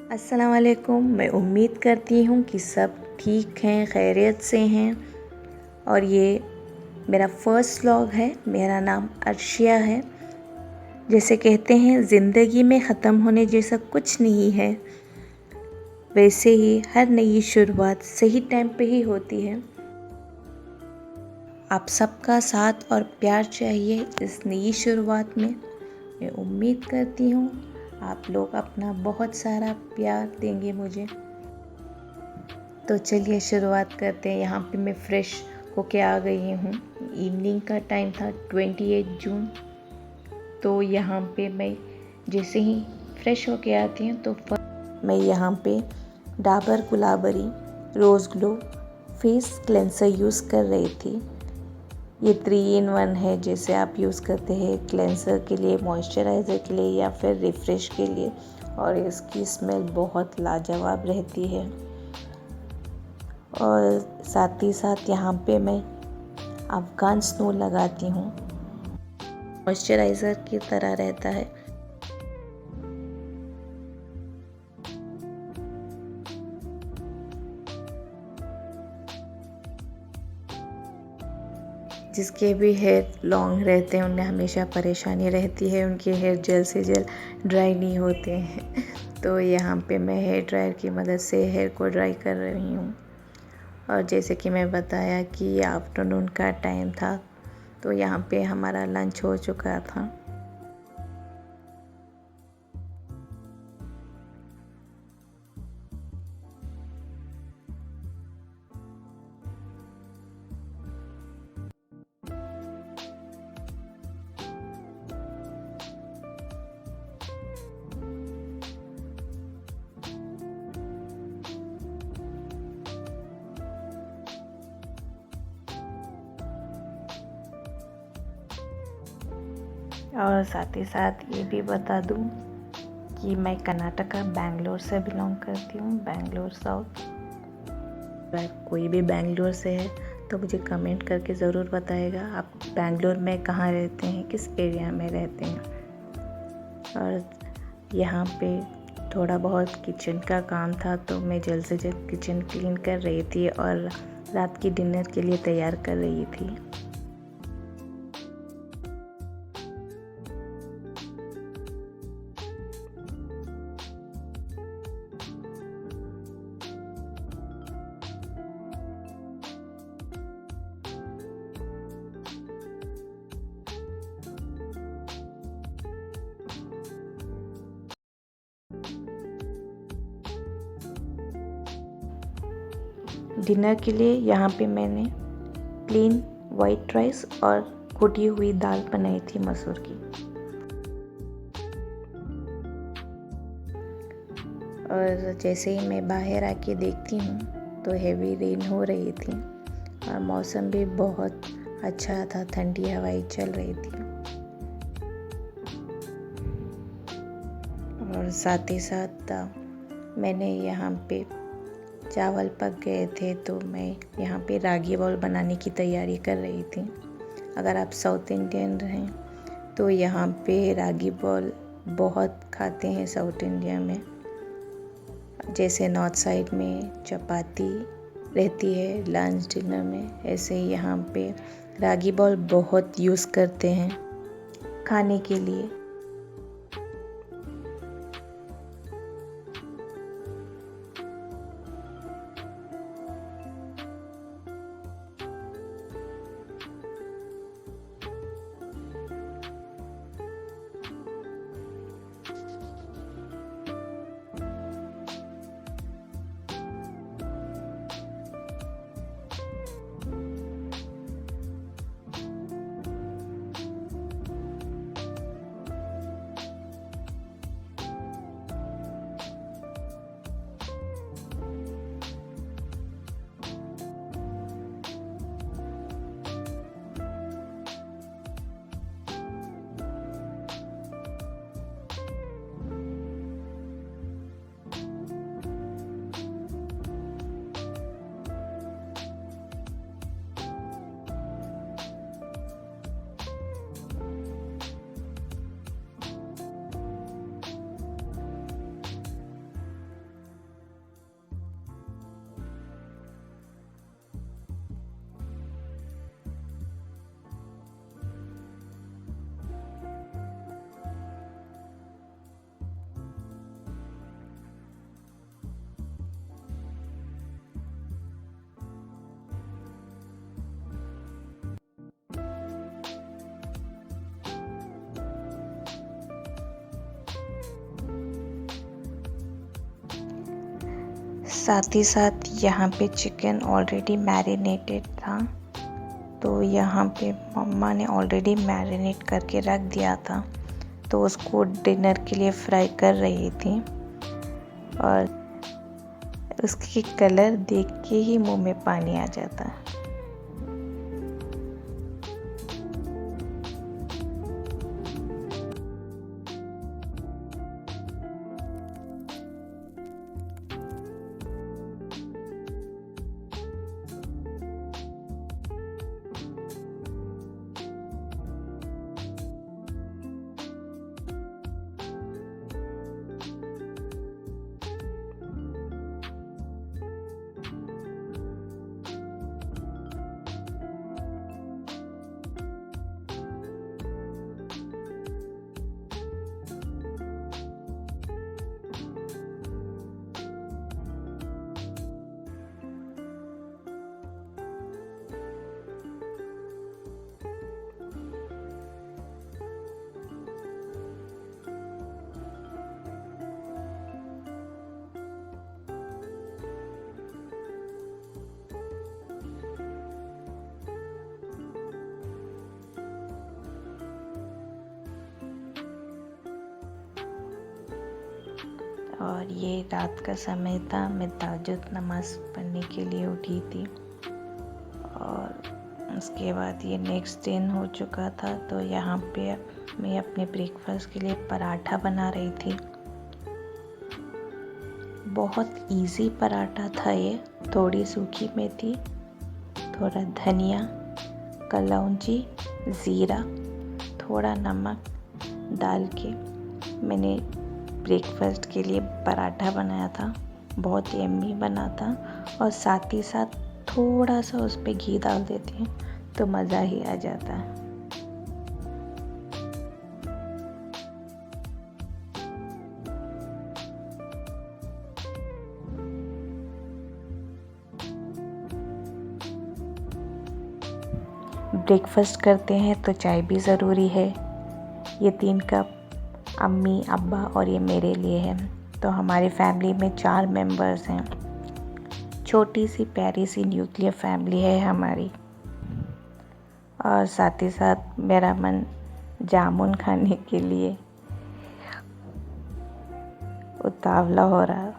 अस्सलाम वालेकुम। मैं उम्मीद करती हूँ कि सब ठीक हैं, खैरियत से हैं। और ये मेरा फर्स्ट व्लॉग है। मेरा नाम अर्शिया है। जैसे कहते हैं ज़िंदगी में ख़त्म होने जैसा कुछ नहीं है, वैसे ही हर नई शुरुआत सही टाइम पे ही होती है। आप सबका साथ और प्यार चाहिए इस नई शुरुआत में। मैं उम्मीद करती हूँ आप लोग अपना बहुत सारा प्यार देंगे मुझे। तो चलिए शुरुआत करते हैं। यहाँ पे मैं फ़्रेश होके आ गई हूँ। इवनिंग का टाइम था, 28 जून। तो यहाँ पे मैं जैसे ही फ़्रेश होके आती हूँ तो मैं यहाँ पे डाबर गुलाबरी रोज़ ग्लो फेस क्लेंसर यूज़ कर रही थी। ये 3 in 1 है। जैसे आप यूज़ करते हैं क्लेंसर के लिए, मॉइस्चराइज़र के लिए या फिर रिफ़्रेश के लिए। और इसकी स्मेल बहुत लाजवाब रहती है। और साथ ही साथ यहाँ पे मैं अफ़गान स्नो लगाती हूँ, मॉइस्चराइज़र की तरह रहता है। जिसके भी हेयर लॉन्ग रहते हैं उन्हें हमेशा परेशानी रहती है, उनके हेयर जल्द से जल्द ड्राई नहीं होते हैं। तो यहाँ पे मैं हेयर ड्रायर की मदद से हेयर को ड्राई कर रही हूँ। और जैसे कि मैं बताया कि ये आफ्टरनून का टाइम था, तो यहाँ पे हमारा लंच हो चुका था। और साथ ही साथ ये भी बता दूँ कि मैं कर्नाटका बेंगलोर से बिलोंग करती हूँ, बेंगलोर साउथ। अगर कोई भी बेंगलोर से है तो मुझे कमेंट करके ज़रूर बताएगा आप बेंगलोर में कहाँ रहते हैं, किस एरिया में रहते हैं। और यहाँ पे थोड़ा बहुत किचन का काम था, तो मैं जल्द से जल्द किचन क्लीन कर रही थी और रात की डिनर के लिए तैयार कर रही थी। डिनर के लिए यहाँ पे मैंने प्लेन वाइट राइस और कुटी हुई दाल बनाई थी मसूर की। और जैसे ही मैं बाहर आके देखती हूँ तो हेवी रेन हो रही थी और मौसम भी बहुत अच्छा था, ठंडी हवाएं चल रही थी। और साथ ही साथ मैंने यहाँ पे चावल पक गए थे, तो मैं यहाँ पे रागी बॉल बनाने की तैयारी कर रही थी। अगर आप साउथ इंडियन हैं तो यहाँ पे रागी बॉल बहुत खाते हैं साउथ इंडिया में। जैसे नॉर्थ साइड में चपाती रहती है लंच डिनर में, ऐसे ही यहाँ पे रागी बॉल बहुत यूज़ करते हैं खाने के लिए। साथ ही साथ यहाँ पे चिकन ऑलरेडी मैरिनेटेड था, तो यहाँ पे मम्मा ने ऑलरेडी मैरिनेट करके रख दिया था, तो उसको डिनर के लिए फ्राई कर रही थी और उसकी कलर देख के ही मुंह में पानी आ जाता है। और ये रात का समय था, मैं तहज्जुद नमाज़ पढ़ने के लिए उठी थी और उसके बाद ये नेक्स्ट दिन हो चुका था। तो यहाँ पे मैं अपने ब्रेकफास्ट के लिए पराठा बना रही थी। बहुत इजी पराठा था ये। थोड़ी सूखी मेथी, थोड़ा धनिया, कलौंजी, ज़ीरा, थोड़ा नमक डाल के मैंने ब्रेकफास्ट के लिए पराठा बनाया था। बहुत यम्मी बना था और साथ ही साथ थोड़ा सा उस पर घी डाल देती हूँ तो मज़ा ही आ जाता है। ब्रेकफास्ट करते हैं तो चाय भी ज़रूरी है। ये 3 कप अम्मी, अब्बा और ये मेरे लिए है। तो हमारी फैमिली में 4 मेंबर्स हैं। छोटी सी प्यारी सी न्यूक्लियर फैमिली है हमारी। और साथ ही साथ मेरा मन जामुन खाने के लिए उतावला हो रहा।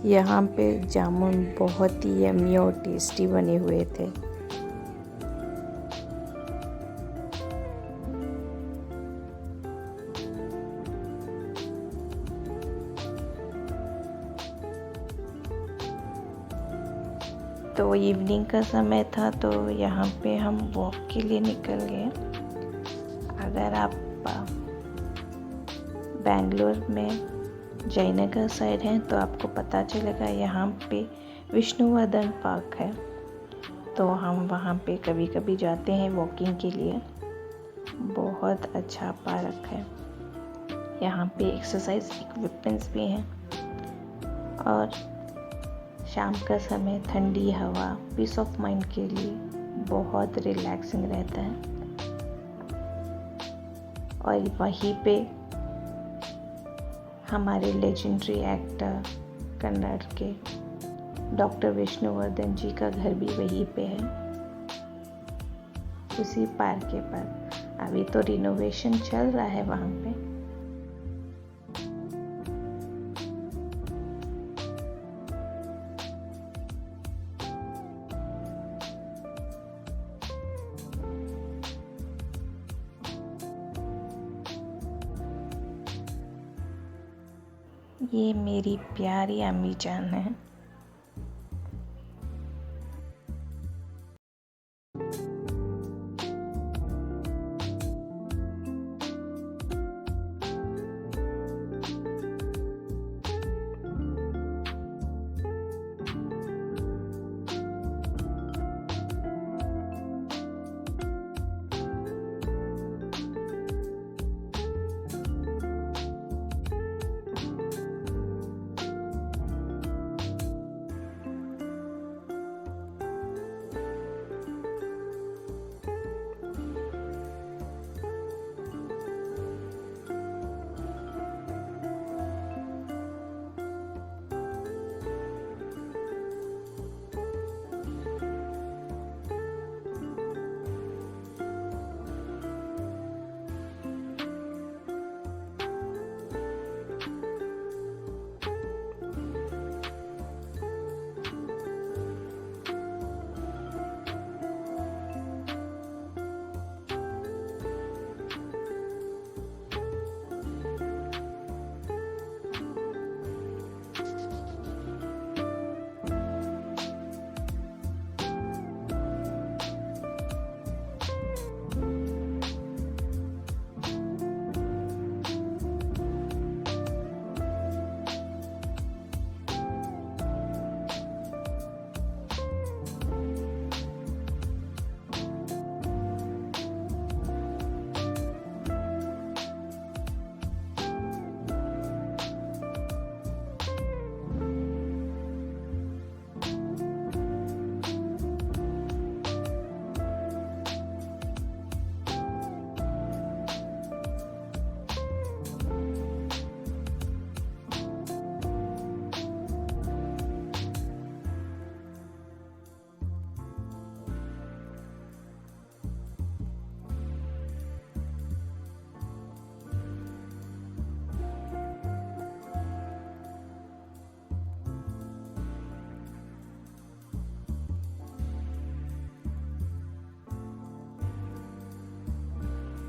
यहाँ पे जामुन बहुत ही यम्मी और टेस्टी बने हुए थे। तो इवनिंग का समय था, तो यहाँ पे हम वॉक के लिए निकल गए। अगर आप बेंगलोर में जयनगर साइड हैं तो आपको पता चलेगा यहाँ पे विष्णुवर्धन पार्क है। तो हम वहाँ पे कभी कभी जाते हैं वॉकिंग के लिए। बहुत अच्छा पार्क है। यहाँ पे एक्सरसाइज इक्विपमेंट्स भी हैं और शाम का समय ठंडी हवा पीस ऑफ माइंड के लिए बहुत रिलैक्सिंग रहता है। और वहीं पे हमारे लेजेंडरी एक्टर कन्नड़ के डॉक्टर विष्णुवर्धन जी का घर भी वहीं पे है, उसी पार्क के पास। अभी तो रिनोवेशन चल रहा है वहाँ पे। ये मेरी प्यारी अम्मी जान है।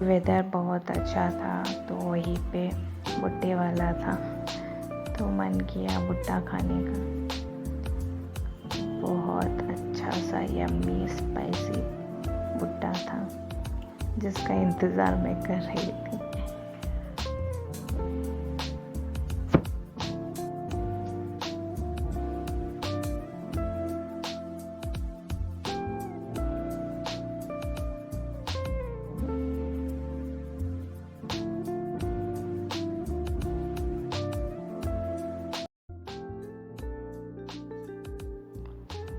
वेदर बहुत अच्छा था तो वहीं पे भुट्टे वाला था, तो मन किया भुट्टा खाने का। बहुत अच्छा सा यम्मी स्पाइसी भुट्टा था जिसका इंतज़ार मैं कर रही थी।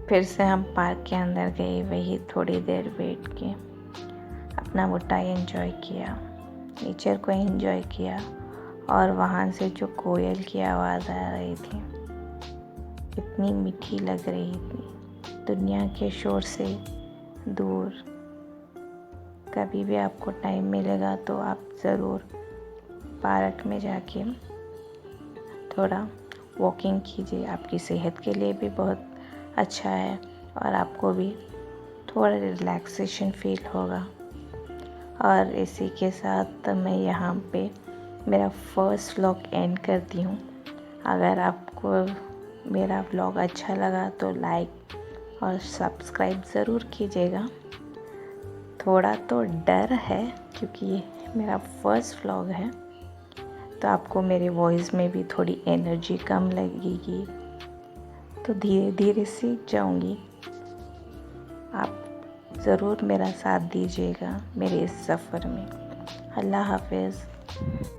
फिर से हम पार्क के अंदर गए, वही थोड़ी देर बैठ के अपना भुट्टा एंजॉय किया, नेचर को एंजॉय किया। और वहाँ से जो कोयल की आवाज़ आ रही थी इतनी मीठी लग रही थी, दुनिया के शोर से दूर। कभी भी आपको टाइम मिलेगा तो आप ज़रूर पार्क में जाके थोड़ा वॉकिंग कीजिए, आपकी सेहत के लिए भी बहुत अच्छा है और आपको भी थोड़ा रिलैक्सेशन फील होगा। और इसी के साथ मैं यहाँ पे मेरा फर्स्ट व्लॉग एंड करती हूँ। अगर आपको मेरा व्लॉग अच्छा लगा तो लाइक और सब्सक्राइब ज़रूर कीजिएगा। थोड़ा तो डर है क्योंकि ये मेरा फर्स्ट व्लॉग है, तो आपको मेरी वॉइस में भी थोड़ी एनर्जी कम लगेगी, तो धीरे धीरे सीख जाऊंगी। आप ज़रूर मेरा साथ दीजिएगा मेरे इस सफ़र में। अल्लाह हाफ़िज़।